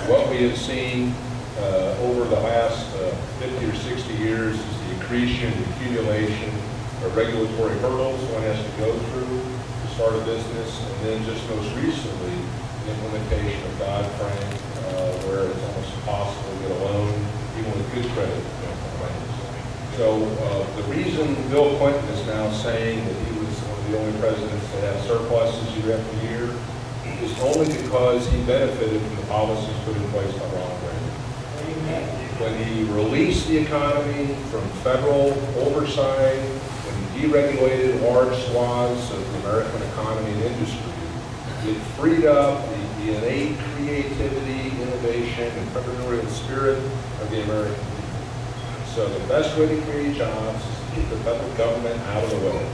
what we have seen over the last 50 or 60 years is the accretion, the accumulation of regulatory hurdles one has to go through to start a business, and then just most recently, the implementation of Dodd-Frank, where it's almost impossible to get a loan, even with good credit. So the reason Bill Clinton is now saying that he was one of the only presidents to have surpluses year after year is only because he benefited from the policies put in place by Ronald Reagan. When he released the economy from federal oversight, when he deregulated large swaths of the American economy and industry, it freed up the innate creativity, innovation, and entrepreneurial spirit of the American people. So the best way to create jobs is to keep the federal government out of the way.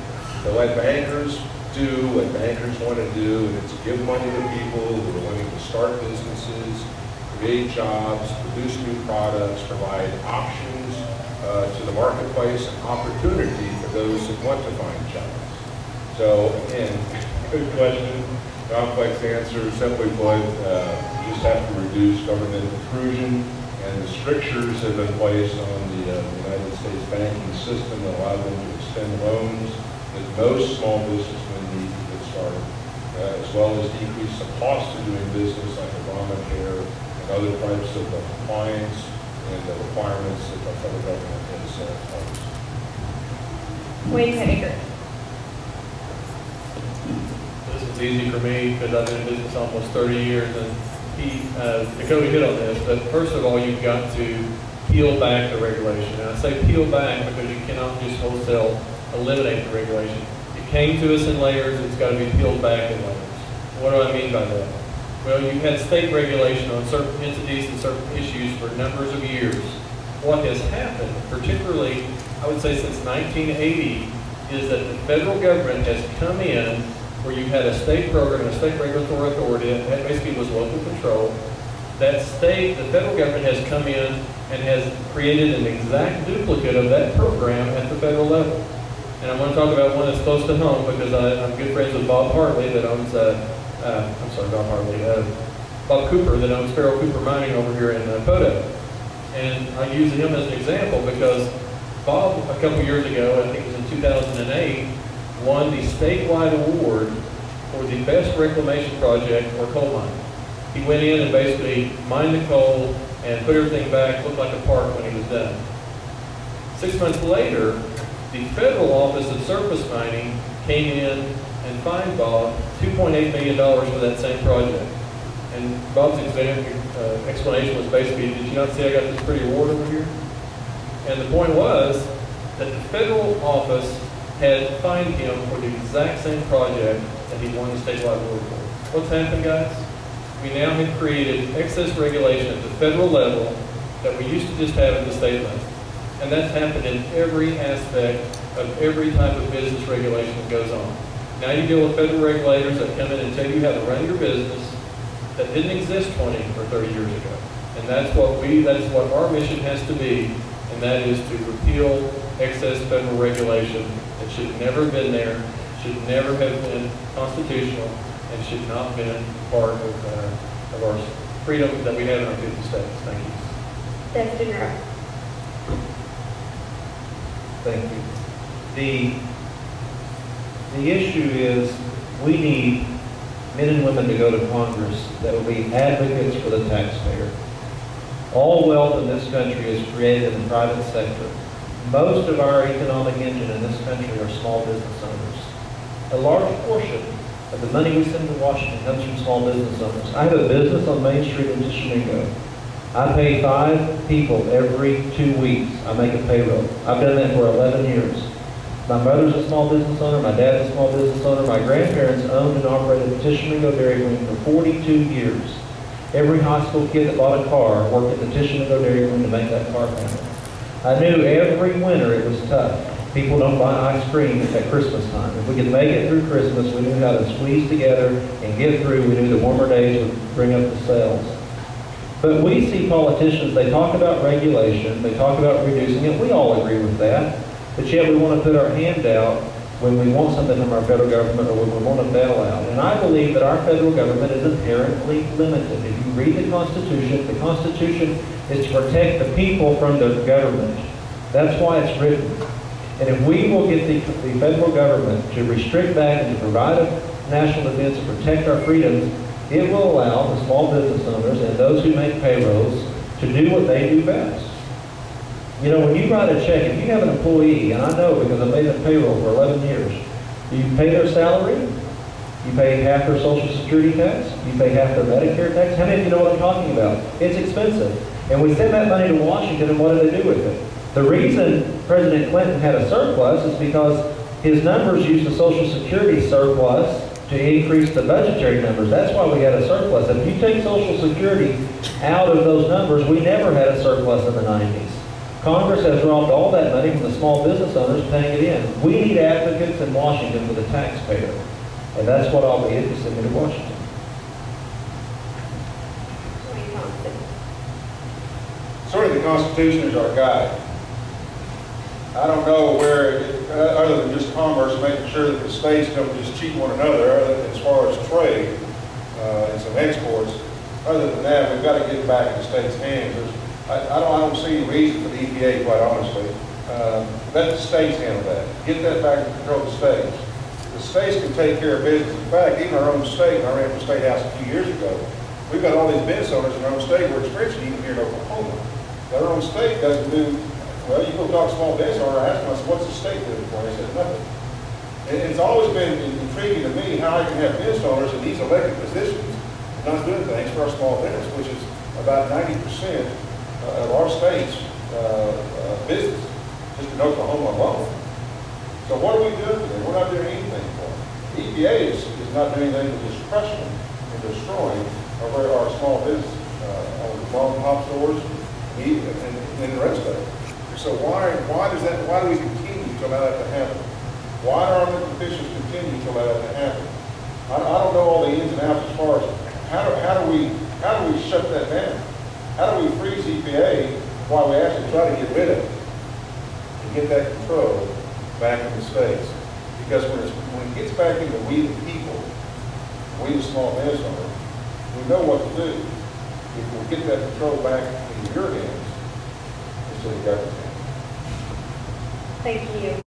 To let bankers do what bankers want to do, and it's give money to people who are willing to start businesses, create jobs, produce new products, provide options to the marketplace and opportunity for those who want to find jobs. So again, good question, complex answer. Simply put, you just have to reduce government intrusion, and the strictures have been placed on the United States banking system that allow them to extend loans that most small businessmen need to get started, as well as decrease the cost of doing business like Obamacare and other types of compliance and the requirements that the federal government has imposed. Dwayne Pettigrew. This is easy for me because I've been in business almost 30 years, and Dakota hit on this, but first of all, you've got to peel back the regulation. And I say peel back because you cannot just wholesale eliminate the regulation. It came to us in layers, it's got to be peeled back in layers. What do I mean by that? Well, you've had state regulation on certain entities and certain issues for numbers of years. What has happened, particularly, I would say since 1980, is that the federal government has come in where you had a state program, a state regulatory authority, that basically was local control. That state, the federal government has come in and has created an exact duplicate of that program at the federal level. And I'm going to talk about one that's close to home because I'm good friends with Bob Hartley that owns, Bob Cooper that owns Farrell Cooper Mining over here in Poto. And I use him as an example because Bob, a couple years ago, I think it was in 2008, won the statewide award for the best reclamation project for coal mining. He went in and basically mined the coal and put everything back, looked like a park when he was done. 6 months later, the federal Office of Surface Mining came in and fined Bob $2.8 million for that same project. And Bob's explanation was basically, did you not see I got this pretty award over here? And the point was that the federal office had fined him for the exact same project that he won the statewide award for. What's happened, guys? We now have created excess regulation at the federal level that we used to just have at the state level. And that's happened in every aspect of every type of business regulation that goes on. Now you deal with federal regulators that come in and tell you how to run your business that didn't exist 20 or 30 years ago. And that's what our mission has to be, and that is to repeal excess federal regulation that should never have been there, should never have been constitutional, and should not have been part of our freedom that we have in our 50 states. Thank you. Dustin Rowe. Thank you. The issue is we need men and women to go to Congress that will be advocates for the taxpayer. All wealth in this country is created in the private sector. Most of our economic engine in this country are small business owners. A large portion of the money we send to Washington comes from small business owners. I have a business on Main Street in Tishomingo. I pay 5 people every 2 weeks. I make a payroll. I've done that for 11 years. My mother's a small business owner. My dad's a small business owner. My grandparents owned and operated the Tishomingo Dairy Queen for 42 years. Every high school kid that bought a car worked at the Tishomingo Dairy Queen to make that car payment. I knew every winter it was tough. People don't buy ice cream at Christmas time. If we could make it through Christmas, we knew how to squeeze together and get through. We knew the warmer days would bring up the sales. But we see politicians, they talk about regulation, they talk about reducing it. We all agree with that. But yet we want to put our hand out when we want something from our federal government or when we want a bailout. And I believe that our federal government is inherently limited. If you read the Constitution is to protect the people from the government. That's why it's written. And if we will get the federal government to restrict that and to provide a national defense to protect our freedoms, it will allow the small business owners and those who make payrolls to do what they do best. You know, when you write a check, if you have an employee, and I know because I've made a payroll for 11 years, you pay their salary, you pay half their Social Security tax, you pay half their Medicare tax. How many of you know what I'm talking about? It's expensive. And we send that money to Washington, and what do they do with it? The reason President Clinton had a surplus is because his numbers used the Social Security surplus to increase the budgetary numbers. That's why we had a surplus. If you take Social Security out of those numbers, we never had a surplus in the 90s. Congress has dropped all that money from the small business owners paying it in. We need advocates in Washington for the taxpayer. And that's what I'll be if you send me to Washington. Dwayne Thompson. Certainly the Constitution is our guide. I don't know where, other than just commerce, making sure that the states don't just cheat one another, as far as trade and some exports. Other than that, we've got to get back in the states' hands. I don't see any reason for the EPA, quite honestly. Let the states handle that. Get that back in control of the states. The states can take care of business. In fact, even our own state, I ran for State House a few years ago, we've got all these business owners in our own state who are experiencing even here in Oklahoma. Our own state doesn't do, well, you go talk to small business owner, I ask them, I said, what's the state doing for you? They said, nothing. And it's always been intriguing to me how I can have business owners in these elected positions not doing things for our small business, which is about 90% of our state's business, just in Oklahoma alone. So what are we doing for them? We're not doing anything for them. The EPA is not doing anything but just crushing and destroying our small business, our mom and pop stores, and the rest of it. So why do we continue to allow that to happen? Why do our elected officials continue to allow that to happen? I don't know all the ins and outs as far as how do we shut that down? How do we freeze EPA while we actually try to get rid of it and get that control back in the states? Because when it gets back into we the people, we the small business owners, we know what to do. If we get that control back into your hands instead of the government's hands. Thank you.